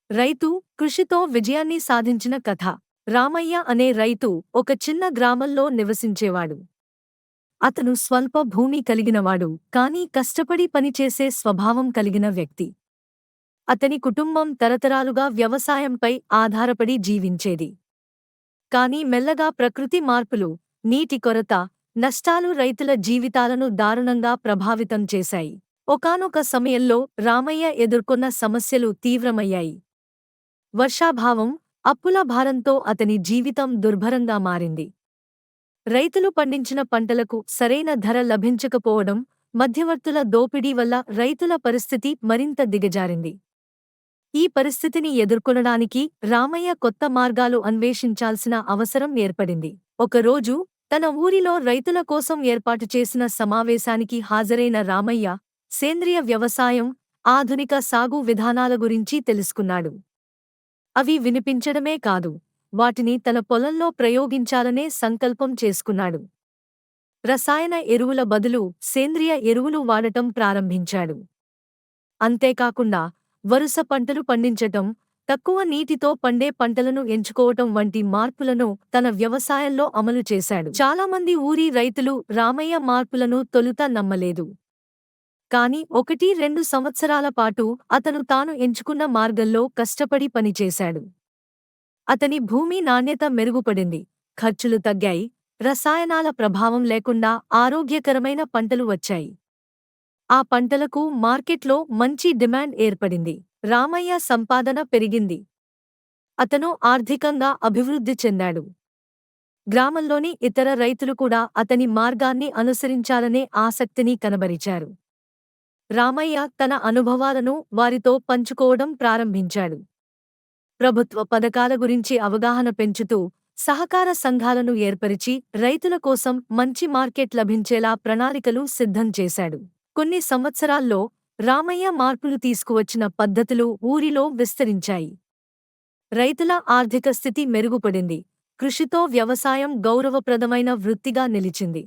రైతు కృషితో విజయాన్ని సాధించిన కథ. రామయ్య అనే రైతు ఒక చిన్న గ్రామంలో నివసించేవాడు. అతను స్వల్ప భూమి కలిగినవాడు, కానీ కష్టపడి పనిచేసే స్వభావం కలిగిన వ్యక్తి. అతని కుటుంబం తరతరాలుగా వ్యవసాయంపై ఆధారపడి జీవించేది. కానీ మెల్లగా ప్రకృతి మార్పులు, నీటి కొరత, నష్టాలు రైతుల జీవితాలను దారుణంగా ప్రభావితం చేశాయి. ఒకానొక సమయంలో రామయ్య ఎదుర్కొన్న సమస్యలు తీవ్రమయ్యాయి. వర్షాభావం, అప్పుల భారంతో అతని జీవితం దుర్భరంగా మారింది. రైతులు పండించిన పంటలకు సరైన ధర లభించకపోవడం, మధ్యవర్తుల దోపిడీ వల్ల రైతుల పరిస్థితి మరింత దిగజారింది. ఈ పరిస్థితిని ఎదుర్కొనడానికి రామయ్య కొత్త మార్గాలు అన్వేషించాల్సిన అవసరం ఏర్పడింది. ఒకరోజు తన ఊరిలో రైతుల కోసం ఏర్పాటు చేసిన సమావేశానికి హాజరైన రామయ్య సేంద్రియ వ్యవసాయం, ఆధునిక సాగు విధానాల గురించి తెలుసుకున్నాడు. అవి వినిపించడమే కాదు, వాటిని తన పొలంలో ప్రయోగించాలనే సంకల్పం చేసుకున్నాడు. రసాయన ఎరువుల బదులు సేంద్రియ ఎరువులు వాడటం ప్రారంభించాడు. అంతేకాకుండా వరుస పంటలు పండించటం, తక్కువ నీటితో పండే పంటలను ఎంచుకోవటం వంటి మార్పులను తన వ్యవసాయంలో అమలు చేశాడు. చాలామంది ఊరి రైతులు రామయ్య మార్పులను తొలుత నమ్మలేదు. కాని 1-2 సంవత్సరాల పాటు అతను తాను ఎంచుకున్న మార్గంలో కష్టపడి పనిచేశాడు. అతని భూమి నాణ్యత మెరుగుపడింది, ఖర్చులు తగ్గాయి, రసాయనాల ప్రభావం లేకుండా ఆరోగ్యకరమైన పంటలు వచ్చాయి. ఆ పంటలకు మార్కెట్లో మంచి డిమాండ్ ఏర్పడింది. రామయ్య సంపాదన పెరిగింది. అతను ఆర్థికంగా అభివృద్ధి చెందాడు. గ్రామంలోని ఇతర రైతులు కూడా అతని మార్గాన్ని అనుసరించాలనే ఆసక్తిని కనబరిచారు. రామయ్య తన అనుభవాలను వారితో పంచుకోవడం ప్రారంభించాడు. ప్రభుత్వ పథకాల గురించి అవగాహన పెంచుతూ సహకార సంఘాలను ఏర్పరిచి రైతుల కోసం మంచి మార్కెట్ లభించేలా ప్రణాళికలు సిద్ధం చేశాడు. కొన్ని సంవత్సరాల్లో రామయ్య మార్పులు తీసుకువచ్చిన పద్ధతులు ఊరిలో విస్తరించాయి. రైతుల ఆర్థిక స్థితి మెరుగుపడింది. కృషితో వ్యవసాయం గౌరవప్రదమైన వృత్తిగా నిలిచింది.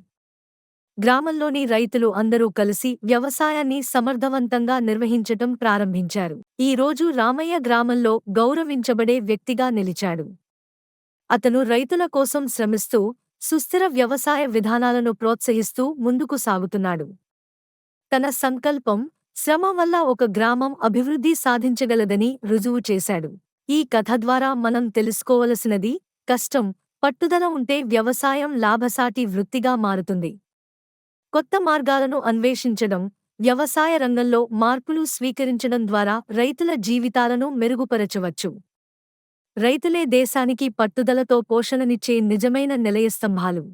గ్రామంలోని రైతులు అందరూ కలిసి వ్యవసాయాన్ని సమర్థవంతంగా నిర్వహించటం ప్రారంభించారు. ఈ రోజు రామయ్య గ్రామంలో గౌరవించబడే వ్యక్తిగా నిలిచాడు. అతను రైతుల కోసం శ్రమిస్తూ, సుస్థిర వ్యవసాయ విధానాలను ప్రోత్సహిస్తూ ముందుకు సాగుతున్నాడు. తన సంకల్పం, శ్రమ వల్ల ఒక గ్రామం అభివృద్ధి సాధించగలదని రుజువు చేశాడు. ఈ కథ ద్వారా మనం తెలుసుకోవలసినది, కష్టం, పట్టుదల ఉంటే వ్యవసాయం లాభసాటి వృత్తిగా మారుతుంది. కొత్త మార్గాలను అన్వేషించడం, వ్యవసాయ రంగంలో మార్పులు స్వీకరించడం ద్వారా రైతుల జీవితాలను మెరుగుపరచవచ్చు. రైతులే దేశానికి పట్టుదలతో పోషణనిచ్చే నిజమైన నిలయస్తంభాలు.